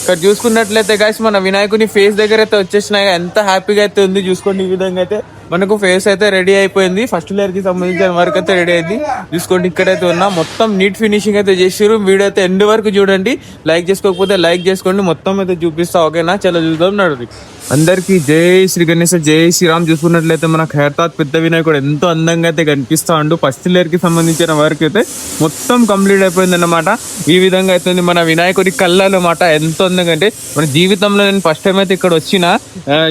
ఇక్కడ చూసుకున్నట్లయితే గాయస్ మన వినాయకుని ఫేస్ దగ్గర అయితే వచ్చేసినాయి. ఎంత హ్యాపీగా అయితే ఉంది చూసుకోండి. ఈ విధంగా అయితే మనకు ఫేస్ అయితే రెడీ అయిపోయింది. ఫస్ట్ లేయర్ కి సంబంధించిన వర్క్ అయితే రెడీ అయింది. చూసుకోండి ఇక్కడైతే ఉన్నా మొత్తం నీట్ ఫినిషింగ్ అయితే చేసారు. వీడియో అయితే ఎండ్ వరకు చూడండి. లైక్ చేసుకోకపోతే లైక్ చేసుకోండి. మొత్తం అయితే చూపిస్తా. ఓకేనా, చాలా చూద్దాం నడుది. అందరికి జై శ్రీ గణేశ, జై శ్రీరామ్. చూసుకున్నట్లయితే మన ఖైరతాబాద్ పెద్ద వినాయకుడు ఎంతో అందంగా అయితే కనిపిస్తా ఉండు. ఫస్ట్ లేయర్ కి సంబంధించిన వర్క్ అయితే మొత్తం కంప్లీట్ అయిపోయింది అన్నమాట. ఈ విధంగా అయితే మన వినాయకుడి కళ్ళు అన్నమాట. ఎంతో అందంగా అంటే మన జీవితంలో నేను ఫస్ట్ టైం అయితే ఇక్కడ వచ్చిన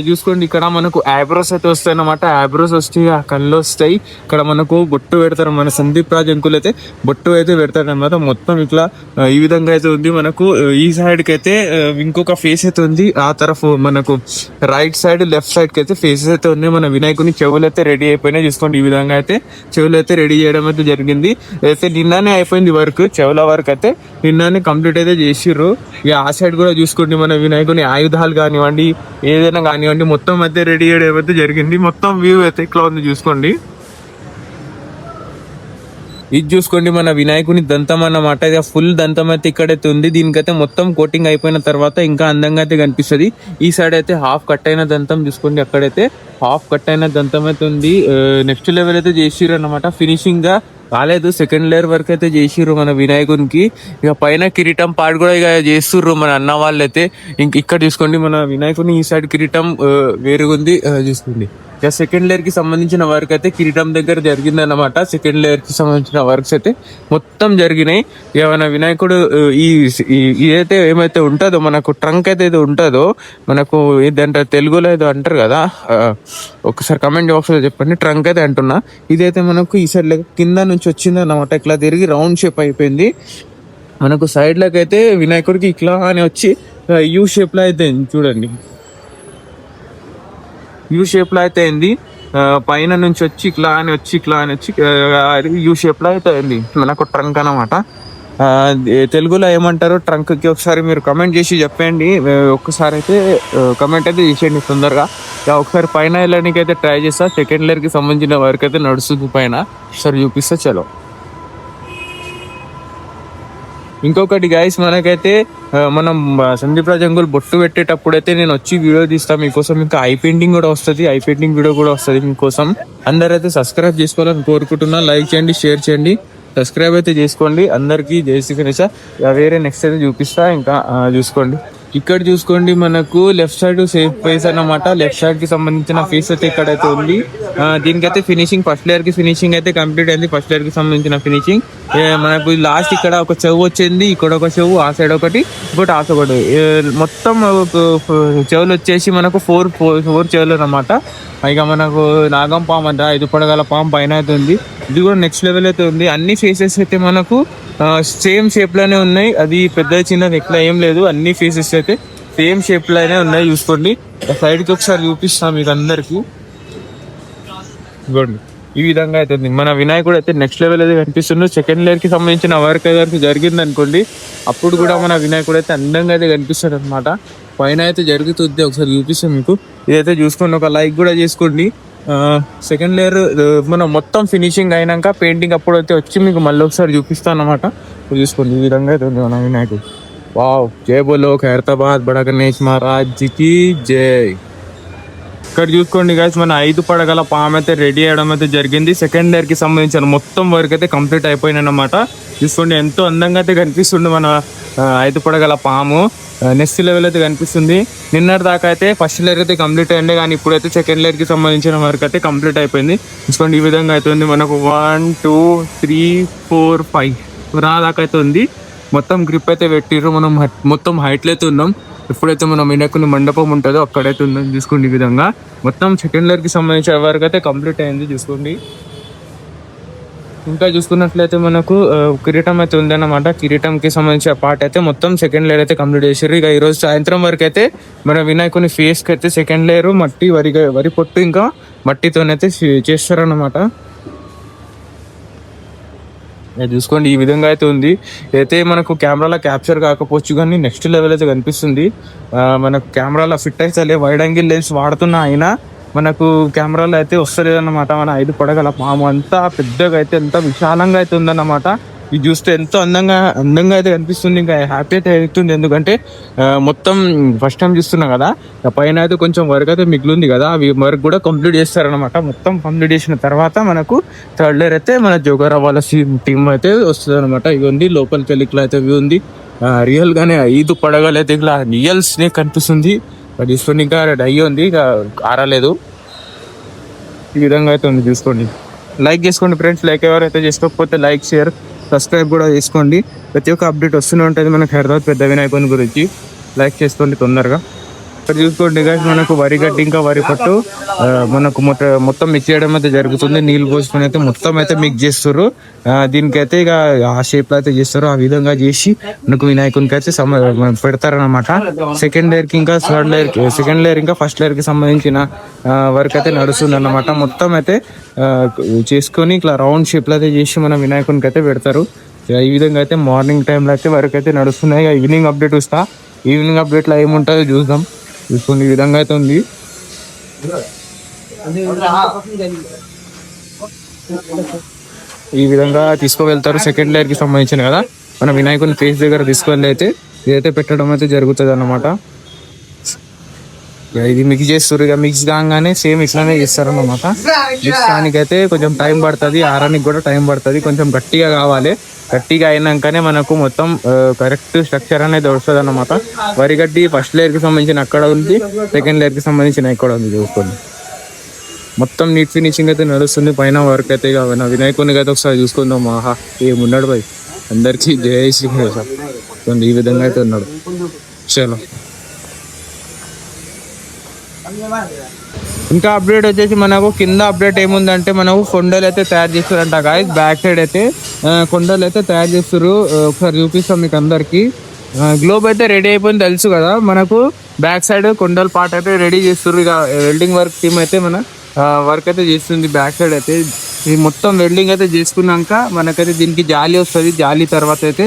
చూసుకోండి. ఇక్కడ మనకు ఐబ్రోస్ అయితే వస్తాయి అన్నమాట. ఐబ్రోస్ వస్తాయి, ఆ కళ్ళు వస్తాయి. ఇక్కడ మనకు బొట్టు పెడతారు. మన సందీప్ రాజ్ అంకుల్ అయితే బొట్టు అయితే పెడతారు అన్నమాట. మొత్తం ఇట్లా ఈ విధంగా అయితే ఉంది. మనకు ఈ సైడ్ కి అయితే ఇంకొక ఫేస్ అయితే ఉంది. ఆ తరఫు మనకు రైట్ సైడ్ లెఫ్ట్ సైడ్ కి అయితే ఫేసెస్ అయితే ఉన్నాయి. మన వినాయకుని చెవులు అయితే రెడీ అయిపోయినాయి. చూసుకోండి ఈ విధంగా అయితే చెవులు అయితే రెడీ చేయడం అయితే జరిగింది. అయితే నిన్ననే అయిపోయింది వర్క్. చెవుల వర్క్ అయితే నిన్ననే కంప్లీట్ అయితే చేసిర్రు. ఇక ఆ సైడ్ కూడా చూసుకోండి మన వినాయకుని ఆయుధాలు కానివ్వండి, ఏదైనా కానివ్వండి మొత్తం అయితే రెడీ చేయడం అయితే జరిగింది. మొత్తం వ్యూ అయితే ఇట్లా ఉంది చూసుకోండి. ఇది చూసుకోండి మన వినాయకుని దంతం అన్నమాట. ఇది ఫుల్ దంతం అయితే ఇక్కడైతే ఉంది. దీనికైతే మొత్తం కోటింగ్ అయిపోయిన తర్వాత ఇంకా అందంగా అయితే కనిపిస్తుంది. ఈ సైడ్ అయితే హాఫ్ కట్ అయిన దంతం చూసుకోండి. అక్కడైతే హాఫ్ కట్ అయిన దంతం అయితే ఉంది. నెక్స్ట్ లెవెల్ అయితే చేసిర్రు అనమాట. ఫినిషింగ్ గా కాలేదు, సెకండ్ లేయర్ వరకు అయితే చేసిర్రు మన వినాయకునికి. ఇక పైన కిరీటం పాడు కూడా ఇక చేస్తుర్రు మన అన్న వాళ్ళు అయితే. ఇక్కడ చూసుకోండి మన వినాయకుని ఈ సైడ్ కిరీటం వేరుగుంది చూసుకోండి. ఇక సెకండ్ లేయర్ కి సంబంధించిన వర్క్ అయితే కిరీటం దగ్గర జరిగింది అన్నమాట. సెకండ్ లేయర్ కి సంబంధించిన వర్క్స్ అయితే మొత్తం జరిగినాయి. ఇక మన వినాయకుడు ఇదైతే ఏమైతే ఉంటుందో మనకు ట్రంక్ అయితే ఏదో ఉంటుందో మనకు ఏదంటే తెలుగులో ఏదో అంటారు కదా, ఒకసారి కమెంట్ బాక్స్ లో చెప్పండి. ట్రంక్ అయితే అంటున్నా. ఇదైతే మనకు ఈ సైడ్ కింద నుంచి వచ్చింది అన్నమాట. ఇట్లా తిరిగి రౌండ్ షేప్ అయిపోయింది. మనకు సైడ్ లకు అయితే వినాయకుడికి ఇట్లా అని వచ్చి యూ షేప్ లో అయితే చూడండి. యూ షేప్ లో అయితే అయింది. పైన నుంచి వచ్చి ఇట్లా అని వచ్చి యూ షేప్ లో అయితే అయింది మనకు ట్రంక్ అనమాట. తెలుగులో ఏమంటారు ట్రంక్ కి ఒకసారి మీరు కమెంట్ చేసి చెప్పండి. ఒక్కసారి అయితే కమెంట్ అయితే చేసేయండి తొందరగా. ఒకసారి పైన వెళ్ళడానికి అయితే ట్రై చేస్తా. సెకండ్ లేయర్ కి సంబంధించిన వర్క్ అయితే నడుస్తుంది పైన. ఒకసారి చూపిస్తా చలో. ఇంకొకటి గైస్, మనకైతే మనం సందీప్ రాజ్ అంకుల్ బొట్టు పెట్టేటప్పుడు అయితే నేను వచ్చి వీడియో తీస్తాను మీకోసం. ఇంకా ఐ పెయింటింగ్ కూడా వస్తుంది, ఐ పెయింటింగ్ వీడియో కూడా వస్తుంది మీకోసం. అందరైతే సబ్స్క్రైబ్ చేసుకోవాలని కోరుకుంటున్నా. లైక్ చేయండి, షేర్ చేయండి, సబ్స్క్రైబ్ అయితే చేసుకోండి. అందరికీ జై శ్రీ గణేశ. వేరే నెక్స్ట్ అయితే చూపిస్తా. ఇంకా చూసుకోండి. ఇక్కడ చూసుకోండి మనకు లెఫ్ట్ సైడ్ సేఫ్ ఫేస్ అన్నమాట. లెఫ్ట్ సైడ్ కి సంబంధించిన ఫేస్ అయితే ఇక్కడైతే ఉంది. దీనికైతే ఫినిషింగ్ ఫస్ట్ లేయర్ కి ఫినిషింగ్ అయితే కంప్లీట్ అయింది. ఫస్ట్ లేయర్ కి సంబంధించిన ఫినిషింగ్ మనకు లాస్ట్ ఇక్కడ ఒక చెవు వచ్చింది, ఇక్కడ ఒక చెవు, ఆ సైడ్ ఒకటి, ఇంకోటి ఆ సైడ్ ఒకటి, మొత్తం చెవులు వచ్చేసి మనకు ఫోర్ చెవులు అన్నమాట. ఇక మనకు నాగం పాము అంట, 5 పడగల పాము పైన అయితే ఉంది. ఇది కూడా నెక్స్ట్ లెవెల్ అయితే ఉంది. అన్ని ఫేసెస్ అయితే మనకు సేమ్ షేప్ లోనే ఉన్నాయి. అది పెద్ద చిన్నది ఎట్లా ఏం లేదు. అన్ని ఫేసెస్ అయితే సేమ్ షేప్ లోనే ఉన్నాయి. చూసుకోండి. సైడ్ కి ఒకసారి చూపిస్తాం మీకు అందరికి. చూడండి ఈ విధంగా అయితే ఉంది. మన వినాయకుడు అయితే నెక్స్ట్ లెవెల్ అయితే కనిపిస్తుంది. సెకండ్ లేయర్ కి సంబంధించిన వర్క్ అయితే జరిగింది అనుకోండి, అప్పుడు కూడా మన వినాయకుడు అయితే అందంగా అయితే కనిపిస్తాడు అనమాట. పైన అయితే జరుగుతుంది. ఒకసారి చూపిస్తాం మీకు. ఇదైతే చూసుకోండి. ఒక లైక్ కూడా చేసుకోండి. సెకండ్ లేయర్ మనం మొత్తం ఫినిషింగ్ అయినాక పెయింటింగ్ అప్పుడు అయితే వచ్చి మీకు మళ్ళీ ఒకసారి చూపిస్తాను అనమాట. చూసుకోండి ఈ విధంగా అయితే ఉంది మన వినాయకుడు. వావ్, జై బోలో ఖైరతాబాద్ బడా గణేష్ మహారాజ్ కి జై. ఇక్కడ చూసుకోండి గైస్, మన 5 పడగల పాము అయితే రెడీ అయ్యడం అయితే జరిగింది. సెకండ్ లేయర్ కి సంబంధించిన మొత్తం వర్క్ అయితే కంప్లీట్ అయిపోయింది అన్నమాట. చూసుకోండి ఎంతో అందంగా అయితే కనిపిస్తుంది మన 5 పడగల పాము. నెక్స్ట్ లెవెల్ అయితే కనిపిస్తుంది. నిన్నటి దాకా అయితే ఫస్ట్ లేయర్ అయితే కంప్లీట్ అయ్యింది, కానీ ఇప్పుడైతే సెకండ్ లేయర్ కి సంబంధించిన వర్క్ అయితే కంప్లీట్ అయిపోయింది. చూసుకోండి ఈ విధంగా అయితే ఉంది. మనకు 1 2 3 4 5 దాకా అయితే ఉంది. మొత్తం గ్రిప్ అయితే పెట్టిర్రు. మనం మొత్తం హైట్లో అయితే ఉన్నాం. ఎప్పుడైతే మనం వినాయకుని మండపం ఉంటుందో అక్కడైతే ఉందని చూసుకోండి. ఈ విధంగా మొత్తం సెకండ్ లేయర్ కి సంబంధించిన వర్క్ అయితే కంప్లీట్ అయింది. చూసుకోండి. ఇంకా చూసుకున్నట్లయితే మనకు కిరీటం అయితే ఉందన్నమాట. కిరీటంకి సంబంధించిన పార్ట్ అయితే మొత్తం సెకండ్ లేయర్ అయితే కంప్లీట్ చేసారు. ఇక ఈరోజు సాయంత్రం వరకు అయితే మన వినాయకుని ఫేస్ కి అయితే సెకండ్ లేయర్ మట్టి వరి పొట్టు ఇంకా మట్టితోనైతే చేస్తారన్నమాట. చూసుకోండి ఈ విధంగా అయితే ఉంది. అయితే మనకు కెమెరాలో క్యాప్చర్ కాకపోవచ్చు, కానీ నెక్స్ట్ లెవెల్ అయితే కనిపిస్తుంది. మనకు కెమెరాలో ఫిట్ అయితే వైడ్ యాంగిల్ లెన్స్ వాడుతున్నా అయినా మనకు కెమెరాలో అయితే వస్తలేదు అన్నమాట. మన 5 పడగల పాము అంతా పెద్దగా అయితే ఎంత విశాలంగా అయితే ఉందన్నమాట. ఇది చూస్తే ఎంతో అందంగా అయితే కనిపిస్తుంది. ఇంకా హ్యాపీ అయితే అవుతుంది. ఎందుకంటే మొత్తం ఫస్ట్ టైం చూస్తున్నాం కదా, పైన అయితే కొంచెం వర్క్ అయితే మిగిలింది కదా, అవి వర్క్ కూడా కంప్లీట్ చేస్తారనమాట. మొత్తం కంప్లీట్ చేసిన తర్వాత మనకు థర్డ్ లేయర్ అయితే మన జోగారా వాళ్ళ టీమ్ అయితే వస్తుంది అనమాట. ఇవి ఉంది లోపలికి వెళ్ళి ఇట్లా అయితే వ్యూ ఉంది. రియల్ గానే 5 పడగలు అయితే ఇట్లా రియల్ స్నేక్ కనిపిస్తుంది. అది చూసుకోండి, ఇంకా డై ఉంది, ఇక ఆరలేదు. ఈ విధంగా అయితే ఉంది చూసుకోండి. లైక్ చేసుకోండి ఫ్రెండ్స్, లైక్ ఎవరైతే చేసుకోకపోతే లైక్ షేర్ సబ్స్క్రైబ్ కూడా చేసుకోండి. ప్రతి ఒక్క అప్డేట్ వస్తూనే ఉంటుంది మనకు హైదరాబాద్ పెద్ద వినాయకుని గురించి. లైక్ చేసుకోండి తొందరగా. ఇక్కడ చూసుకోండి guys, మనకు వరి గడ్డి ఇంకా వరి పట్టు మనకు మొత్తం మిక్స్ చేయడం అయితే జరుగుతుంది. నీళ్ళు పోసుకొని అయితే మొత్తం అయితే మిక్స్ చేస్తారు. దీనికైతే ఇక ఆ షేప్ లో అయితే చేస్తారు. ఆ విధంగా చేసి మనకు వినాయకునికి అయితే పెడతారనమాట. సెకండ్ లేయర్ కి ఇంకా సెకండ్ లేయర్ ఇంకా ఫస్ట్ లేయర్ కి సంబంధించిన వర్క్ అయితే నడుస్తుంది అన్నమాట. మొత్తం అయితే చేసుకొని ఇట్లా రౌండ్ షేప్ లో అయితే చేసి మన వినాయకునికి అయితే పెడతారు. ఈ విధంగా అయితే మార్నింగ్ టైంలో అయితే వర్క్ అయితే నడుస్తున్నాయి. ఈవినింగ్ అప్డేట్ వస్తా. ఈవినింగ్ అప్డేట్ లో ఏముంటుందో చూద్దాం. చూసుకోండి, ఈ విధంగా అయితే ఉంది. ఈ విధంగా తీసుకువెళ్తారు. సెకండ్ లేయర్ కి సంబంధించిన కదా, మన వినాయకుని ఫేస్ దగ్గర తీసుకువెళ్ళి అయితే ఇదైతే పెట్టడం అయితే జరుగుతుంది అన్నమాట. ఇది మిక్స్ చేస్తారు. ఇక మిక్స్ కాగానే సేమ్ ఇట్లానే చేస్తారు అన్నమాట. మిక్స్ కానికైతే కొంచెం టైం పడుతుంది, ఆరానికి కూడా టైం పడుతుంది. కొంచెం గట్టిగా కావాలి. గట్టిగా అయినాకనే మనకు మొత్తం కరెక్ట్ స్ట్రక్చర్ అనేది వస్తుంది అన్నమాట. వరిగడ్డి ఫస్ట్ లేయర్ కి సంబంధించిన అక్కడ ఉంది, సెకండ్ లేయర్ కి సంబంధించిన ఇక్కడ ఉంది. చూసుకోండి, మొత్తం నీట్ ఫినిషింగ్ అయితే నడుస్తుంది. పైన వర్క్ అయితే వినాయకునికి అయితే ఒకసారి చూసుకుందాం. ఆహా, ఏమున్నాడు భయ్, అందరికీ జై శ్రీ. ఈ విధంగా అయితే ఉన్నాడు. చలో, ఇంకా అప్డేట్ వచ్చేసి మనకు కింద అప్డేట్ ఏముందంటే మనకు కొండలు అయితే తయారు చేస్తారంట గాయస్. బ్యాక్ సైడ్ అయితే కొండలు అయితే తయారు చేస్తారు. ఒకసారి చూపిస్తాం మీకు అందరికి. గ్లోబ్ అయితే రెడీ అయిపోయింది తెలుసు కదా మనకు. బ్యాక్ సైడ్ కొండల పార్ట్ అయితే రెడీ చేస్తారు. ఇక వెల్డింగ్ వర్క్ టీమ్ అయితే మన వర్క్ అయితే చేస్తుంది. బ్యాక్ సైడ్ అయితే ఇది మొత్తం వెల్డింగ్ అయితే చేసుకున్నాక మనకైతే దీనికి జాలి వస్తుంది. జాలి తర్వాత అయితే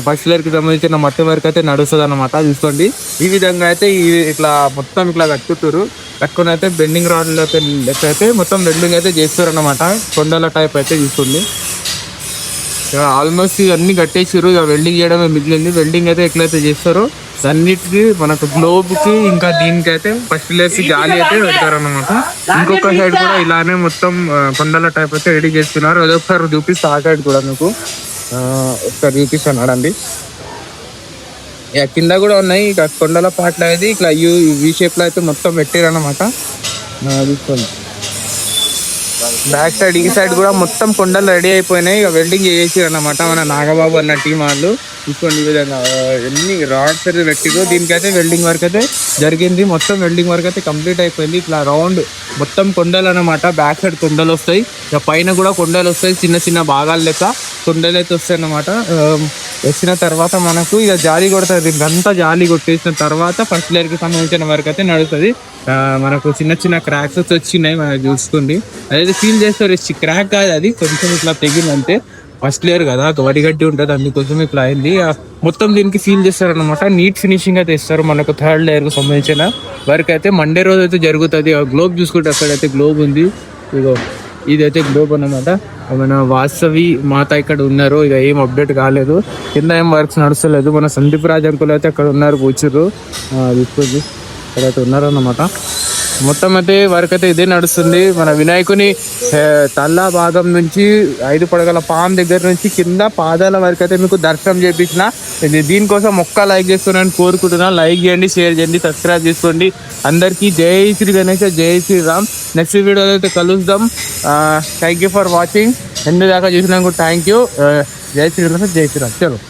ఫస్ట్ లేయర్ కి సంబంధించిన మట్టి వర్క్ అయితే నడుస్తుంది అన్నమాట. చూసుకోండి, ఈ విధంగా అయితే ఇట్లా మొత్తం ఇట్లా కట్టుకుని అయితే బెండింగ్ రాడ్లు అయితే మొత్తం వెల్డింగ్ అయితే చేస్తారు అన్నమాట. కొండల టైప్ అయితే చూసుకోండి. ఆల్మోస్ట్ ఇవన్నీ కట్టేసారు. ఇక వెల్డింగ్ చేయడమే మిగిలింది. వెల్డింగ్ అయితే ఎట్లయితే చేస్తారో అన్నిటికీ మనకు గ్లోబ్ కి ఇంకా దీనికైతే ఫస్ట్ లేయర్ కి జాలి అయితే పెడతారు అన్నమాట. ఇంకొక సైడ్ కూడా ఇలానే మొత్తం కొండల టైప్ అయితే రెడీ చేస్తున్నారు. అదొకసారి చూపిస్తా. ఆ సైడ్ కూడా మీకు ఒకసారి చూపిస్తాను అడండి. ఇక కింద కూడా ఉన్నాయి. ఇక కొండల పాటలు అయితే ఇట్లా ఈ షేప్ లో అయితే మొత్తం పెట్టారు అన్నమాట. చూసుకోండి, బ్యాక్ సైడ్ ఈ సైడ్ కూడా మొత్తం కొండలు రెడీ అయిపోయినాయి. ఇక వెల్డింగ్ చేసేసారు అన్నమాట మన నాగబాబు అన్న టీం వాళ్ళు. చూసుకోండి, ఈ విధంగా ఎన్ని రాడ్స్ అయితే పెట్టిరో దీనికైతే వెల్డింగ్ వర్క్ అయితే జరిగింది. మొత్తం వెల్డింగ్ వర్క్ అయితే కంప్లీట్ అయిపోయింది. ఇట్లా రౌండ్ మొత్తం కొండలు అన్నమాట. బ్యాక్ సైడ్ కొండలు వస్తాయి, ఇక పైన కూడా కొండలు వస్తాయి. చిన్న చిన్న భాగాలు లెక్క కొండలు అయితే వస్తాయి అన్నమాట. వచ్చిన తర్వాత మనకు ఇక జాలి కొడుతుంది. దీనికి అంతా జాలి కొట్టేసిన తర్వాత ఫస్ట్ లేయర్ కి సంబంధించిన వర్క్ అయితే నడుస్తుంది. మనకు చిన్న చిన్న క్రాక్స్ వచ్చినాయి, మనకు చూసుకోండి. అదైతే ఫీల్ చేస్తారు. క్రాక్ కాదు, అది కొంచెం ఇట్లా తెగిందంటే. ఫస్ట్ లేయర్ కదా, వరిగడ్డి ఉంటుంది, అందుకోసం ఇట్లా అయింది. మొత్తం దీనికి ఫీల్ చేస్తారు అనమాట. నీట్ ఫినిషింగ్ అయితే ఇస్తారు. మనకు థర్డ్ లేయర్ కు సంబంధించిన వర్క్ అయితే మండే రోజు అయితే జరుగుతుంది. గ్లోబ్ చూసుకుంటే అక్కడైతే గ్లోబ్ ఉంది. ఇగో ఇదైతే గ్లోబ్ అన్నమాట. మన వాస్తవి మాత ఇక్కడ ఉన్నారు. ఇక ఏం అప్డేట్ కాలేదు, కింద ఏం వర్క్స్ నడుస్తలేదు. మన సందీప్ రాజ్ అంకుల్ అయితే అక్కడ ఉన్నారు, కూర్చురు తీసుకొచ్చి అక్కడైతే ఉన్నారు అన్నమాట. మొత్తం అయితే వర్క్ అయితే ఇదే నడుస్తుంది. మన వినాయకుని తల్ల భాగం నుంచి 5 పడగల పాము దగ్గర నుంచి కింద పాదాల వరకు అయితే మీకు దర్శనం చేయించిన. దీనికోసం ఒక్క లైక్ చేస్తున్నాను కోరుకుంటున్నా. లైక్ చేయండి, షేర్ చేయండి, సబ్స్క్రైబ్ చేసుకోండి. అందరికీ జై శ్రీ గణేష్, జై శ్రీరామ్. నెక్స్ట్ వీడియోలో అయితే కలుద్దాం. Thank you for watching. ఎందు దాకా చూసినందుకు థ్యాంక్ యూ. జై శ్రీరామ్, జై శ్రీరామ్. చలో.